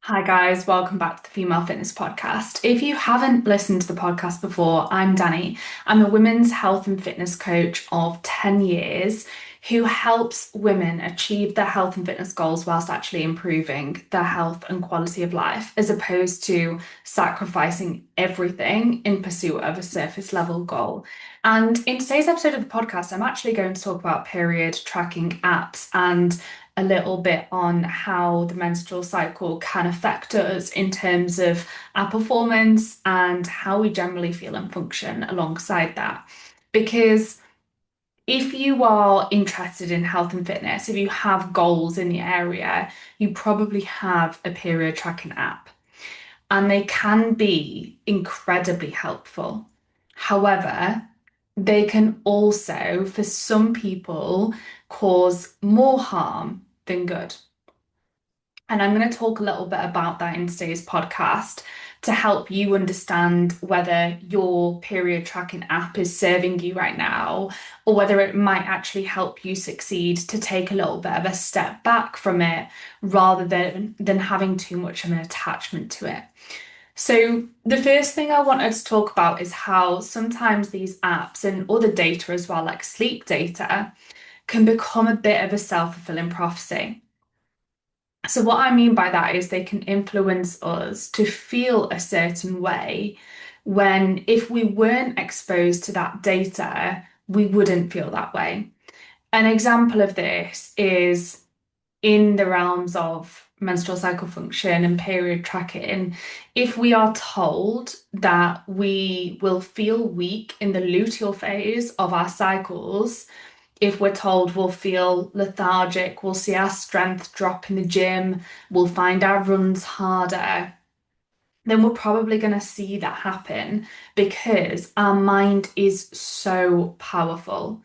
Hi guys, welcome back to the Female Fitness Podcast. If you haven't listened to the podcast before, I'm Danny. I'm a women's health and fitness coach of 10 years who helps women achieve their health and fitness goals whilst actually improving their health and quality of life, as opposed to sacrificing everything in pursuit of a surface level goal. And in today's episode of the podcast, I'm actually going to talk about period tracking apps and a little bit on how the menstrual cycle can affect us in terms of our performance and how we generally feel and function alongside that. Because if you are interested in health and fitness, if you have goals in the area, you probably have a period tracking app, and they can be incredibly helpful. However, they can also, for some people, cause more harm than good. And I'm going to talk a little bit about that in today's podcast to help you understand whether your period tracking app is serving you right now, or whether it might actually help you succeed to take a little bit of a step back from it rather than having too much of an attachment to it. So, the first thing I wanted to talk about is how sometimes these apps and other data as well, like sleep data, can become a bit of a self-fulfilling prophecy. So, what I mean by that is they can influence us to feel a certain way when, if we weren't exposed to that data, we wouldn't feel that way. An example of this is in the realms of menstrual cycle function and period tracking. If we are told that we will feel weak in the luteal phase of our cycles, if we're told we'll feel lethargic, we'll see our strength drop in the gym, we'll find our runs harder, then we're probably going to see that happen because our mind is so powerful.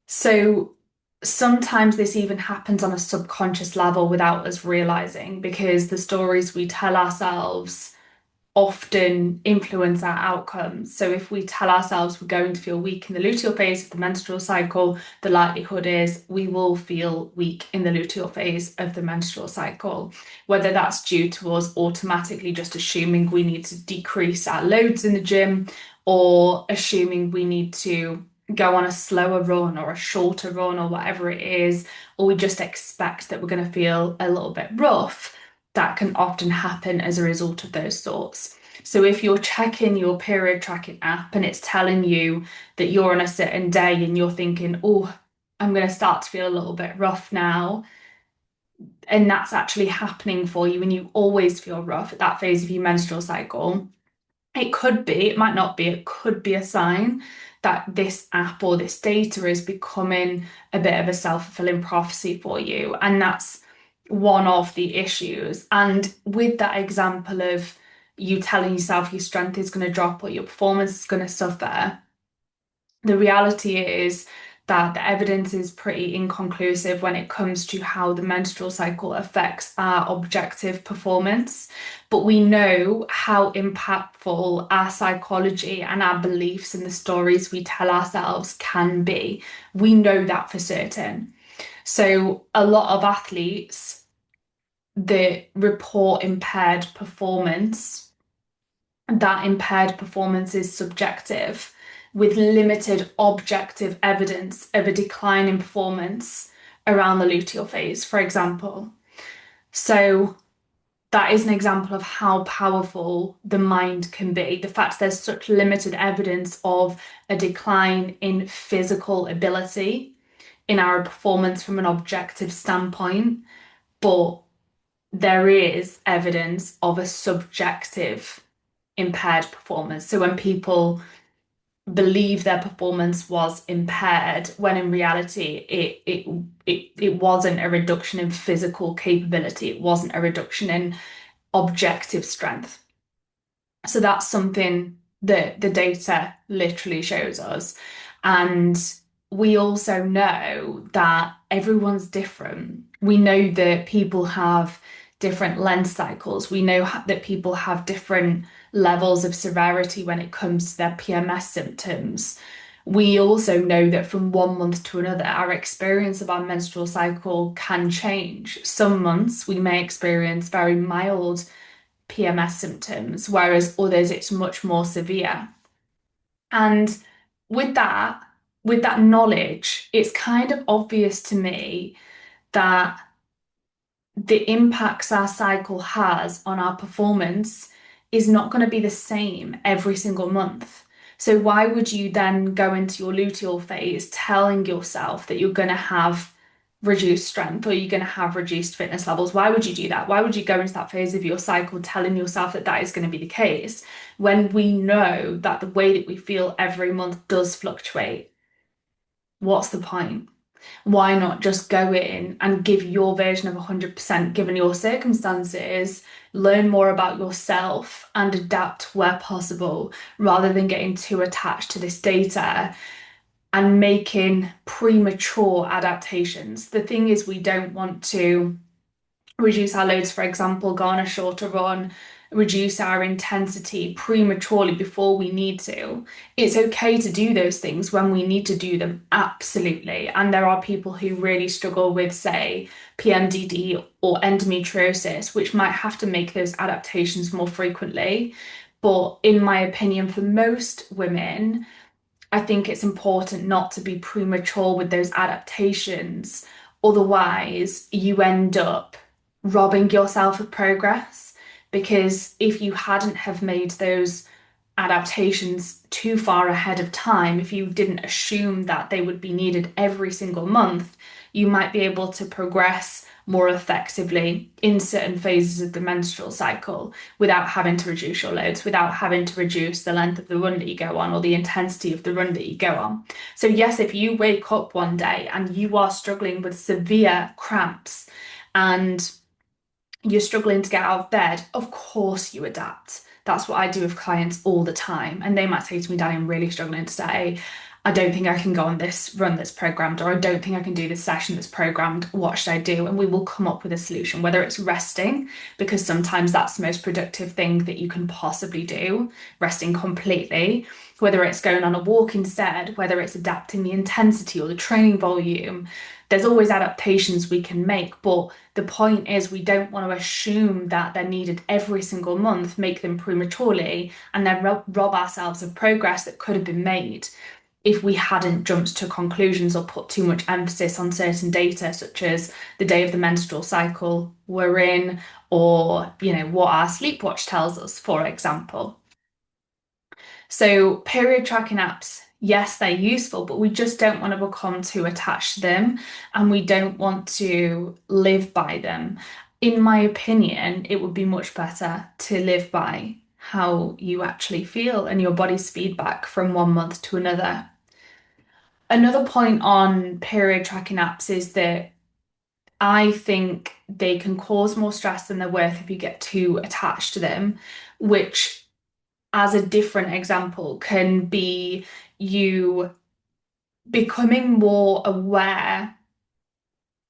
So sometimes this even happens on a subconscious level without us realizing, because the stories we tell ourselves often influence our outcomes. So if we tell ourselves we're going to feel weak in the luteal phase of the menstrual cycle, the likelihood is we will feel weak in the luteal phase of the menstrual cycle, whether that's due to us automatically just assuming we need to decrease our loads in the gym, or assuming we need to go on a slower run or a shorter run or whatever it is, or we just expect that we're going to feel a little bit rough. That can often happen as a result of those thoughts. So if you're checking your period tracking app and it's telling you that you're on a certain day and you're thinking, oh, I'm going to start to feel a little bit rough now, and that's actually happening for you, and you always feel rough at that phase of your menstrual cycle, it could be, it might not be, it could be a sign that this app or this data is becoming a bit of a self-fulfilling prophecy for you. And that's one of the issues. And with that example of you telling yourself your strength is going to drop or your performance is going to suffer, the reality is that the evidence is pretty inconclusive when it comes to how the menstrual cycle affects our objective performance. But we know how impactful our psychology and our beliefs and the stories we tell ourselves can be. We know that for certain. So, a lot of athletes that report impaired performance, that impaired performance is subjective, with limited objective evidence of a decline in performance around the luteal phase, for example. So that is an example of how powerful the mind can be. The fact there's such limited evidence of a decline in physical ability in our performance from an objective standpoint, but there is evidence of a subjective impaired performance. So when people believe their performance was impaired, when in reality it wasn't a reduction in physical capability, it wasn't a reduction in objective strength. So that's something that the data literally shows us. And we also know that everyone's different. We know that people have different lens cycles. We know that people have different levels of severity when it comes to their PMS symptoms. We also know that from one month to another, our experience of our menstrual cycle can change. Some months we may experience very mild PMS symptoms, whereas others it's much more severe. And with that, with that knowledge, it's kind of obvious to me that the impacts our cycle has on our performance is not going to be the same every single month. So why would you then go into your luteal phase telling yourself that you're going to have reduced strength or you're going to have reduced fitness levels? Why would you do that? Why would you go into that phase of your cycle telling yourself that that is going to be the case when we know that the way that we feel every month does fluctuate? What's the point? Why not just go in and give your version of 100% given your circumstances, learn more about yourself and adapt where possible rather than getting too attached to this data and making premature adaptations. The thing is, we don't want to reduce our loads, for example, go on a shorter run, reduce our intensity prematurely before we need to. It's okay to do those things when we need to do them, absolutely. And there are people who really struggle with, say, PMDD or endometriosis, which might have to make those adaptations more frequently. But in my opinion, for most women, I think it's important not to be premature with those adaptations. Otherwise, you end up robbing yourself of progress because if you hadn't have made those adaptations too far ahead of time, if you didn't assume that they would be needed every single month, you might be able to progress more effectively in certain phases of the menstrual cycle without having to reduce your loads, without having to reduce the length of the run that you go on or the intensity of the run that you go on. So, yes, if you wake up one day and you are struggling with severe cramps and you're struggling to get out of bed, of course you adapt. That's what I do with clients all the time. And they might say to me, Danny, I'm really struggling today. I don't think I can go on this run that's programmed, or I don't think I can do this session that's programmed. What should I do? And we will come up with a solution, whether it's resting, because sometimes that's the most productive thing that you can possibly do, resting completely, whether it's going on a walk instead, whether it's adapting the intensity or the training volume. There's always adaptations we can make, but the point is we don't want to assume that they're needed every single month, make them prematurely, and then rob ourselves of progress that could have been made if we hadn't jumped to conclusions or put too much emphasis on certain data, such as the day of the menstrual cycle we're in, or, what our sleep watch tells us, for example. So, period tracking apps, yes, they're useful, but we just don't want to become too attached to them and we don't want to live by them. In my opinion, it would be much better to live by how you actually feel and your body's feedback from one month to another. Another point on period tracking apps is that I think they can cause more stress than they're worth if you get too attached to them, which, as a different example, can be you becoming more aware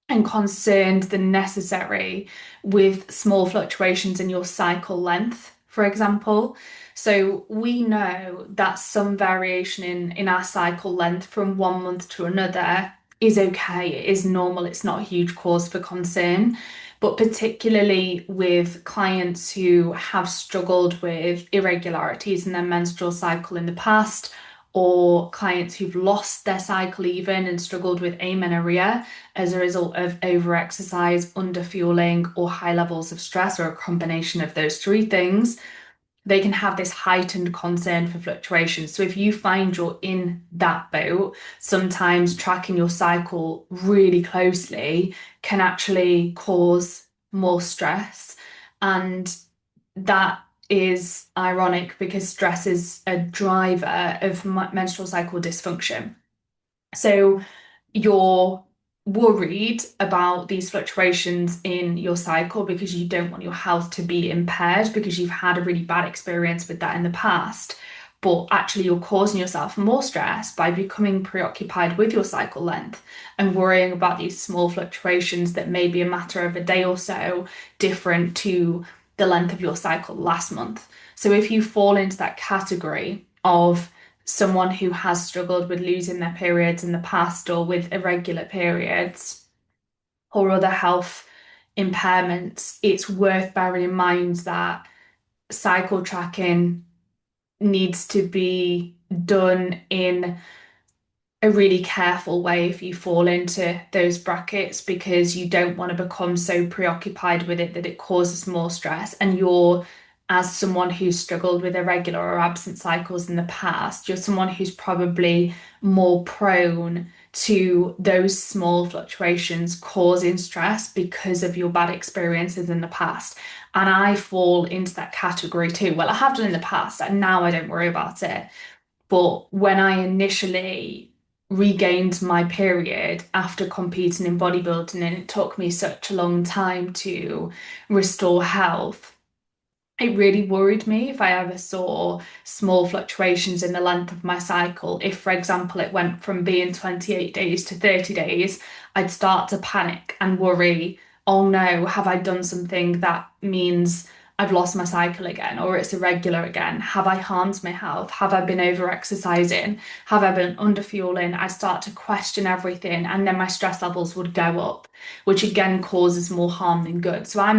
and concerned than necessary with small fluctuations in your cycle length, for example. So we know that some variation in our cycle length from one month to another is okay, it is normal, it's not a huge cause for concern. But particularly with clients who have struggled with irregularities in their menstrual cycle in the past, or clients who've lost their cycle even and struggled with amenorrhea as a result of overexercise, underfueling, or high levels of stress, or a combination of those three things, they can have this heightened concern for fluctuations. So if you find you're in that boat, sometimes tracking your cycle really closely can actually cause more stress. And that is ironic because stress is a driver of menstrual cycle dysfunction. So you're worried about these fluctuations in your cycle because you don't want your health to be impaired because you've had a really bad experience with that in the past. But actually, you're causing yourself more stress by becoming preoccupied with your cycle length and worrying about these small fluctuations that may be a matter of a day or so different to the length of your cycle last month. So if you fall into that category of someone who has struggled with losing their periods in the past or with irregular periods or other health impairments, it's worth bearing in mind that cycle tracking needs to be done in a really careful way if you fall into those brackets, because you don't want to become so preoccupied with it that it causes more stress. And you're, as someone who's struggled with irregular or absent cycles in the past, you're someone who's probably more prone to those small fluctuations causing stress because of your bad experiences in the past. And I fall into that category too. Well, I have done in the past, and now I don't worry about it. But when I initially regained my period after competing in bodybuilding, and it took me such a long time to restore health, it really worried me if I ever saw small fluctuations in the length of my cycle. If, for example, it went from being 28 days to 30 days, I'd start to panic and worry, oh no, have I done something that means I've lost my cycle again, or it's irregular again? Have I harmed my health? Have I been over exercising? Have I been under fueling? I start to question everything, and then my stress levels would go up, which again causes more harm than good. So I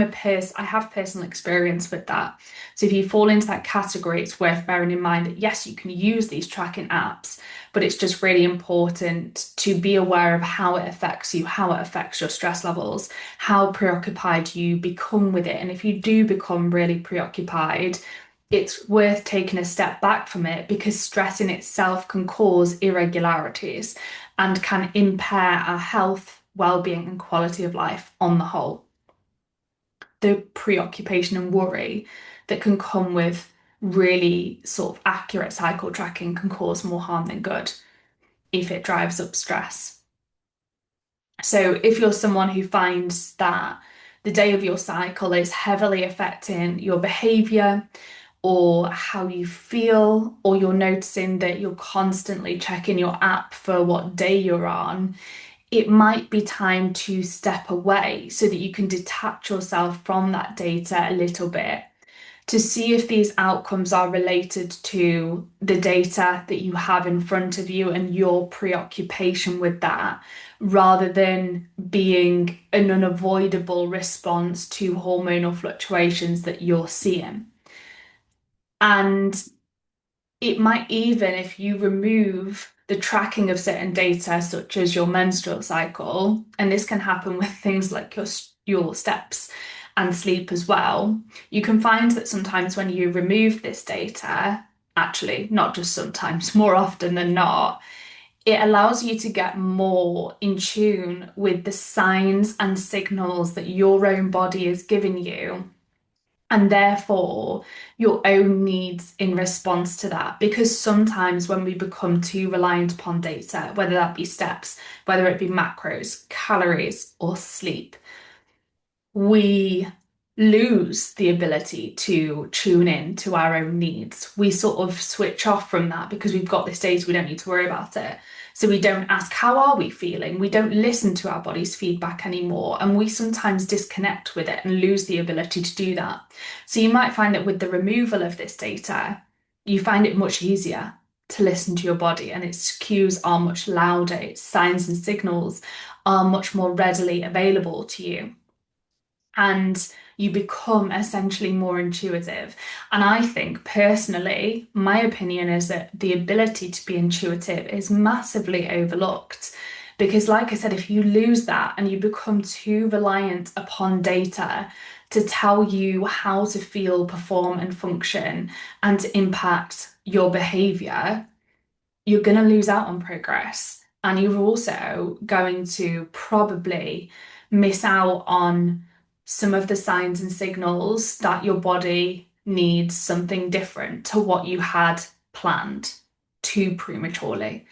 have personal experience with that. So if you fall into that category, it's worth bearing in mind that yes, you can use these tracking apps, but it's just really important to be aware of how it affects you, how it affects your stress levels, how preoccupied you become with it. And if you do become really preoccupied, it's worth taking a step back from it, because stress in itself can cause irregularities and can impair our health, well-being, and quality of life on the whole. The preoccupation and worry that can come with really sort of accurate cycle tracking can cause more harm than good if it drives up stress. So if you're someone who finds that the day of your cycle is heavily affecting your behavior or how you feel, or you're noticing that you're constantly checking your app for what day you're on, it might be time to step away so that you can detach yourself from that data a little bit to see if these outcomes are related to the data that you have in front of you and your preoccupation with that, rather than being an unavoidable response to hormonal fluctuations that you're seeing. And it might even, if you remove the tracking of certain data, such as your menstrual cycle, and this can happen with things like your steps and sleep as well, you can find that sometimes when you remove this data, actually, not just sometimes, more often than not, it allows you to get more in tune with the signs and signals that your own body is giving you, and therefore your own needs in response to that. Because sometimes when we become too reliant upon data, whether that be steps, whether it be macros, calories, or sleep, we lose the ability to tune in to our own needs. We sort of switch off from that because we've got this data, we don't need to worry about it. So we don't ask, how are we feeling? We don't listen to our body's feedback anymore. And we sometimes disconnect with it and lose the ability to do that. So you might find that with the removal of this data, you find it much easier to listen to your body, and its cues are much louder, its signs and signals are much more readily available to you, and you become essentially more intuitive. And I think personally, my opinion is that the ability to be intuitive is massively overlooked. Because, like I said, if you lose that and you become too reliant upon data to tell you how to feel, perform, and function, and to impact your behavior, you're going to lose out on progress. And you're also going to probably miss out on some of the signs and signals that your body needs something different to what you had planned too prematurely.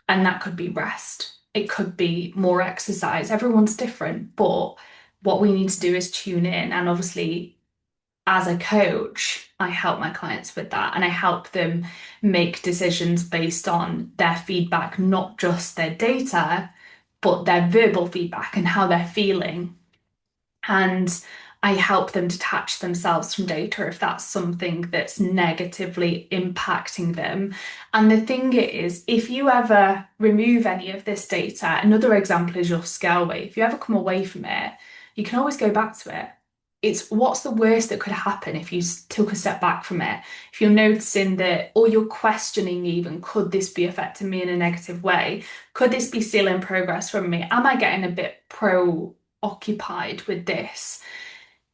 And that could be rest, it could be more exercise. Everyone's different, but what we need to do is tune in. And obviously, as a coach, I help my clients with that, and I help them make decisions based on their feedback, not just their data, but their verbal feedback and how they're feeling. And I help them detach themselves from data if that's something that's negatively impacting them. And the thing is, if you ever remove any of this data, another example is your scale weight. If you ever come away from it, you can always go back to it. It's what's the worst that could happen if you took a step back from it? If you're noticing that, or you're questioning even, could this be affecting me in a negative way? Could this be stealing progress from me? Am I getting a bit preoccupied with this?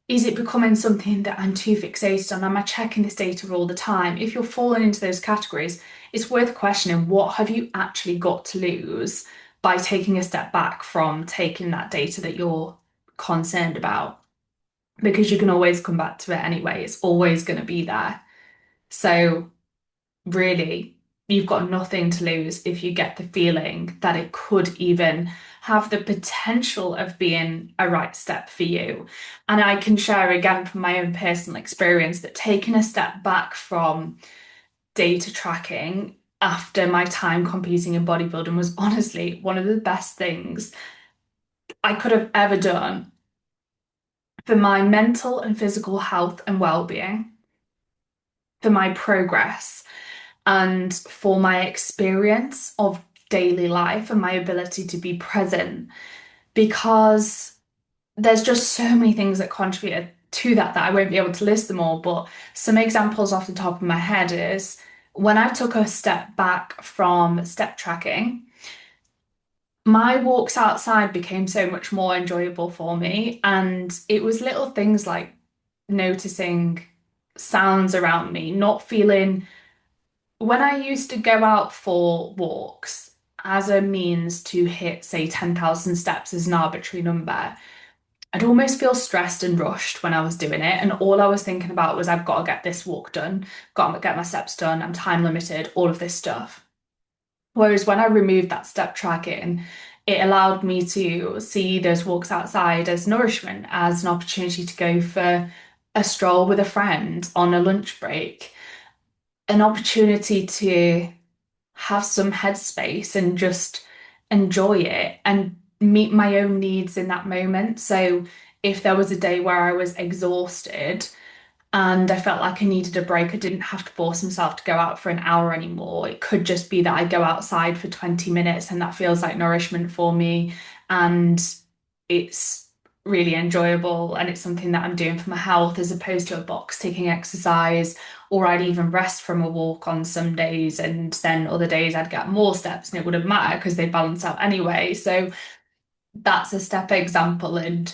Is it becoming something that I'm too fixated on? Am I checking this data all the time? If you're falling into those categories, it's worth questioning what have you actually got to lose by taking a step back from taking that data that you're concerned about? Because you can always come back to it anyway. It's always going to be there. So really, you've got nothing to lose if you get the feeling that it could even have the potential of being a right step for you. And I can share again from my own personal experience that taking a step back from data tracking after my time competing in bodybuilding was honestly one of the best things I could have ever done for my mental and physical health and well-being, for my progress and for my experience of daily life and my ability to be present because there's just so many things that contributed to that I won't be able to list them all, but some examples off the top of my head is when I took a step back from step tracking, my walks outside became so much more enjoyable for me. And it was little things like noticing sounds around me, not feeling when I used to go out for walks as a means to hit, say, 10,000 steps as an arbitrary number, I'd almost feel stressed and rushed when I was doing it. And all I was thinking about was, I've got to get this walk done, got to get my steps done, I'm time limited, all of this stuff. Whereas when I removed that step tracking, it allowed me to see those walks outside as nourishment, as an opportunity to go for a stroll with a friend on a lunch break, an opportunity to have some headspace and just enjoy it and meet my own needs in that moment. So if there was a day where I was exhausted and I felt like I needed a break, I didn't have to force myself to go out for an hour anymore. It could just be that I go outside for 20 minutes and that feels like nourishment for me. And it's really enjoyable and it's something that I'm doing for my health as opposed to a box ticking exercise. Or I'd even rest from a walk on some days, and then other days I'd get more steps and it wouldn't matter because they balance out anyway. So that's a step example. And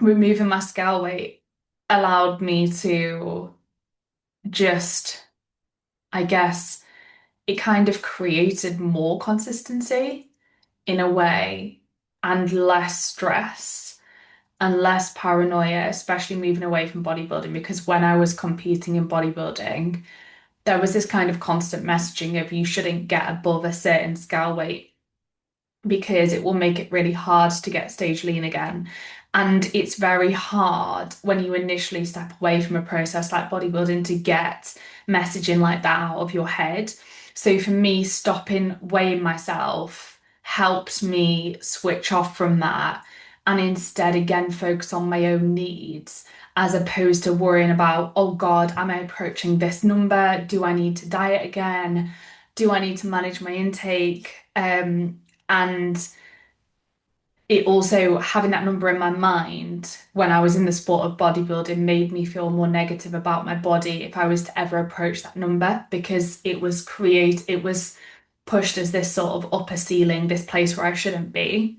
removing my scale weight allowed me to just, I guess, it kind of created more consistency in a way and less stress and less paranoia, especially moving away from bodybuilding. Because when I was competing in bodybuilding, there was this kind of constant messaging of you shouldn't get above a certain scale weight because it will make it really hard to get stage lean again. And it's very hard when you initially step away from a process like bodybuilding to get messaging like that out of your head. So for me, stopping weighing myself helped me switch off from that and instead again focus on my own needs as opposed to worrying about, oh God, am I approaching this number? Do I need to diet again? Do I need to manage my intake? And it also, having that number in my mind when I was in the sport of bodybuilding made me feel more negative about my body if I was to ever approach that number because it was pushed as this sort of upper ceiling, this place where I shouldn't be.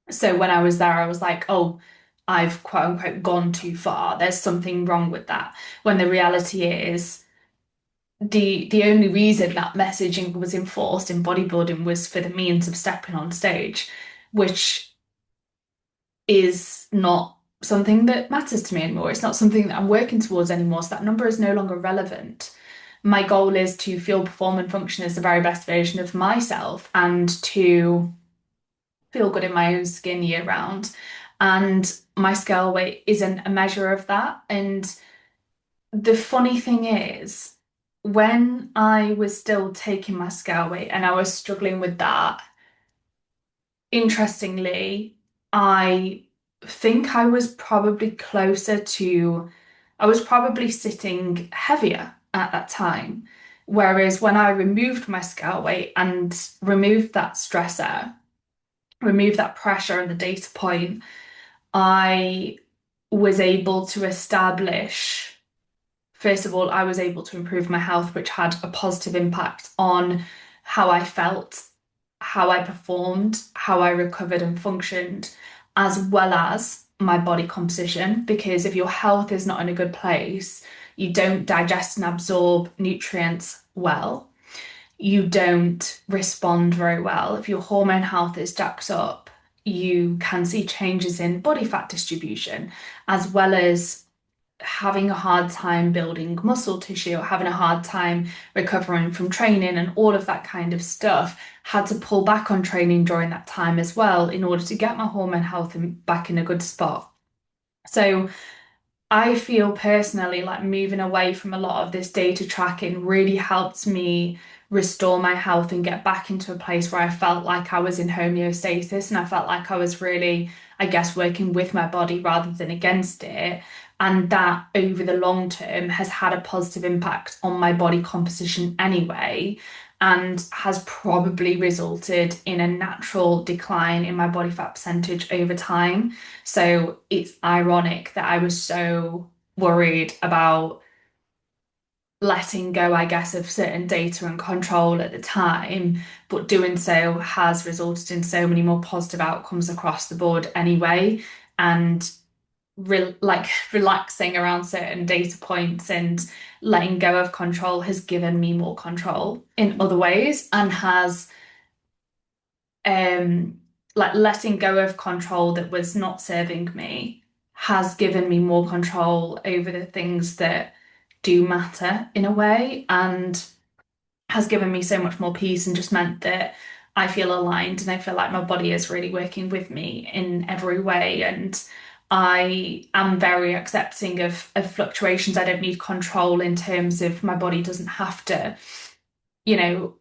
So when I was there, I was like, oh, I've quote unquote gone too far. There's something wrong with that. When the reality is the only reason that messaging was enforced in bodybuilding was for the means of stepping on stage, which is not something that matters to me anymore. It's not something that I'm working towards anymore. So that number is no longer relevant. My goal is to feel, perform, and function as the very best version of myself and to feel good in my own skin year round. And my scale weight isn't a measure of that. And the funny thing is, when I was still taking my scale weight and I was struggling with that, interestingly, I think I was probably closer to, I was probably sitting heavier at that time. Whereas when I removed my scale weight and removed that stressor, removed that pressure and the data point, I was able to establish, first of all, I was able to improve my health, which had a positive impact on how I felt, how I performed, how I recovered and functioned, as well as my body composition. Because if your health is not in a good place, you don't digest and absorb nutrients well, you don't respond very well. If your hormone health is jacked up, you can see changes in body fat distribution, as well as having a hard time building muscle tissue, or having a hard time recovering from training, and all of that kind of stuff. Had to pull back on training during that time as well in order to get my hormone health back in a good spot. So I feel personally like moving away from a lot of this data tracking really helped me restore my health and get back into a place where I felt like I was in homeostasis, and I felt like I was really, I guess, working with my body rather than against it. And that over the long term has had a positive impact on my body composition anyway, and has probably resulted in a natural decline in my body fat percentage over time. So it's ironic that I was so worried about letting go, I guess, of certain data and control at the time, but doing so has resulted in so many more positive outcomes across the board anyway. And like relaxing around certain data points and letting go of control has given me more control in other ways, and has um like letting go of control that was not serving me has given me more control over the things that do matter in a way, and has given me so much more peace, and just meant that I feel aligned and I feel like my body is really working with me in every way. And I am very accepting of fluctuations. I don't need control in terms of my body doesn't have to, you know,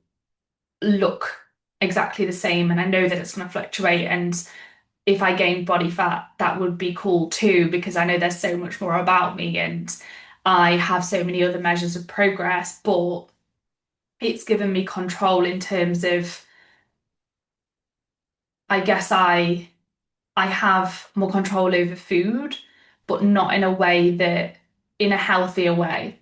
look exactly the same. And I know that it's going to fluctuate. And if I gained body fat, that would be cool too, because I know there's so much more about me and I have so many other measures of progress. But it's given me control in terms of, I guess I have more control over food, but not in a way that, in a healthier way.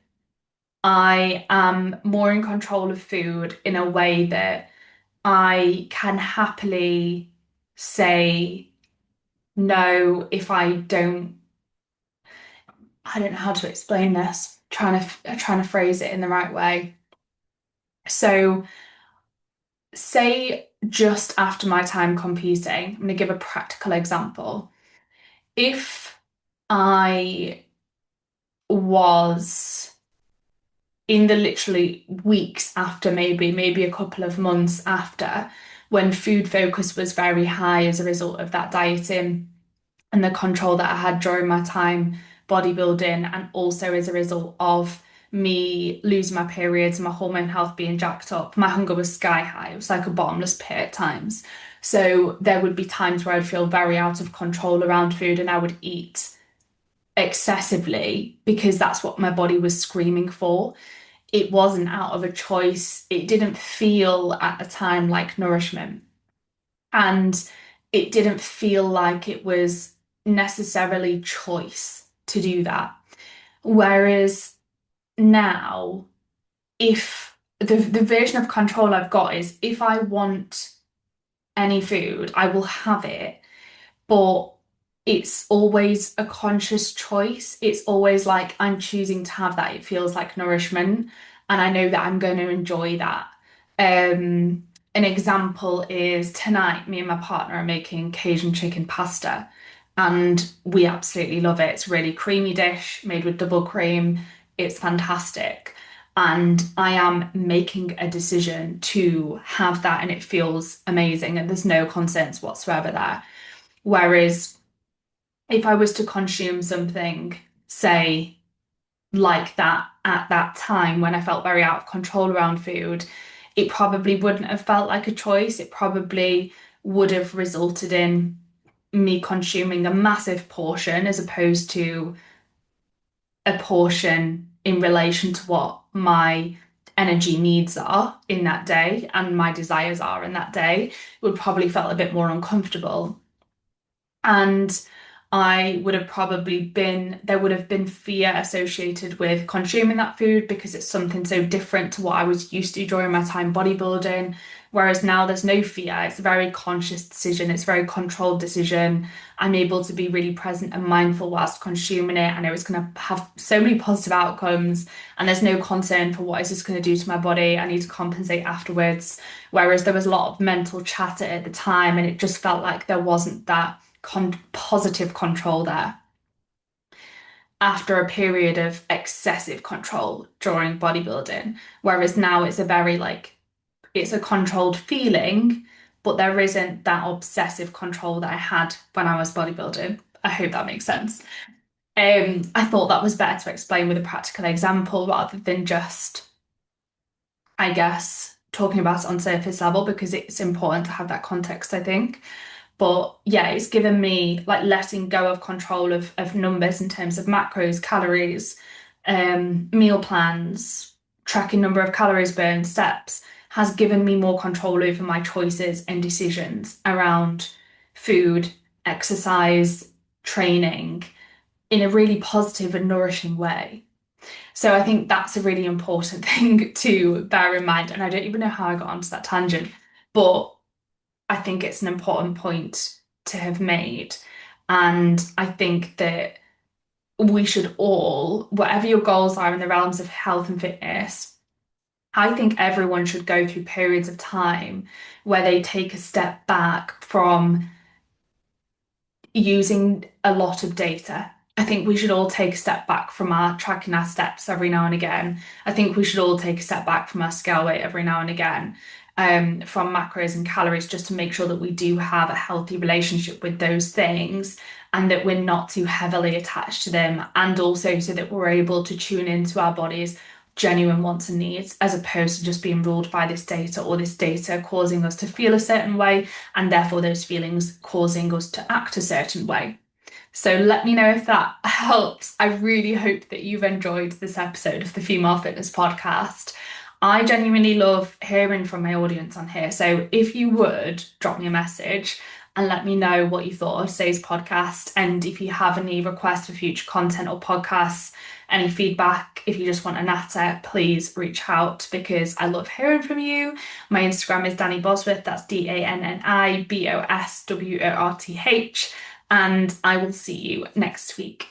I am more in control of food in a way that I can happily say no if I don't know how to explain this, trying to phrase it in the right way. So, say just after my time competing, I'm going to give a practical example. If I was in the literally weeks after, maybe a couple of months after, when food focus was very high as a result of that dieting and the control that I had during my time bodybuilding, and also as a result of me losing my periods and my hormone health being jacked up, my hunger was sky high. It was like a bottomless pit at times. So there would be times where I'd feel very out of control around food and I would eat excessively because that's what my body was screaming for. It wasn't out of a choice. It didn't feel at the time like nourishment. And it didn't feel like it was necessarily choice to do that. Whereas now, if the version of control I've got is if I want any food, I will have it, but it's always a conscious choice. It's always like I'm choosing to have that. It feels like nourishment, and I know that I'm going to enjoy that. An example is tonight, me and my partner are making Cajun chicken pasta, and we absolutely love it. It's a really creamy dish made with double cream. It's fantastic. And I am making a decision to have that, and it feels amazing, and there's no concerns whatsoever there. Whereas if I was to consume something, say, like that at that time when I felt very out of control around food, it probably wouldn't have felt like a choice. It probably would have resulted in me consuming a massive portion as opposed to a portion in relation to what my energy needs are in that day and my desires are in that day, would probably felt a bit more uncomfortable. And I would have probably been, there would have been fear associated with consuming that food because it's something so different to what I was used to during my time bodybuilding. Whereas now there's no fear, it's a very conscious decision, it's a very controlled decision. I'm able to be really present and mindful whilst consuming it. I know it's going to have so many positive outcomes, and there's no concern for what is this going to do to my body. I need to compensate afterwards. Whereas there was a lot of mental chatter at the time, and it just felt like there wasn't that positive control there after a period of excessive control during bodybuilding. Whereas now it's a very like, it's a controlled feeling, but there isn't that obsessive control that I had when I was bodybuilding. I hope that makes sense. I thought that was better to explain with a practical example rather than just, I guess, talking about it on surface level because it's important to have that context, I think. But yeah, it's given me like letting go of control of numbers in terms of macros, calories, meal plans, tracking number of calories burned, steps, has given me more control over my choices and decisions around food, exercise, training in a really positive and nourishing way. So I think that's a really important thing to bear in mind. And I don't even know how I got onto that tangent, but I think it's an important point to have made. And I think that we should all, whatever your goals are in the realms of health and fitness, I think everyone should go through periods of time where they take a step back from using a lot of data. I think we should all take a step back from our tracking our steps every now and again. I think we should all take a step back from our scale weight every now and again, from macros and calories, just to make sure that we do have a healthy relationship with those things and that we're not too heavily attached to them. And also so that we're able to tune into our bodies' genuine wants and needs as opposed to just being ruled by this data or this data causing us to feel a certain way and therefore those feelings causing us to act a certain way. So let me know if that helps. I really hope that you've enjoyed this episode of the Female Fitness Podcast. I genuinely love hearing from my audience on here. So if you would drop me a message and let me know what you thought of today's podcast, and if you have any requests for future content or podcasts, any feedback, if you just want a natter, please reach out because I love hearing from you. My Instagram is Danny Bosworth, that's DANNI BOSWORTH, and I will see you next week.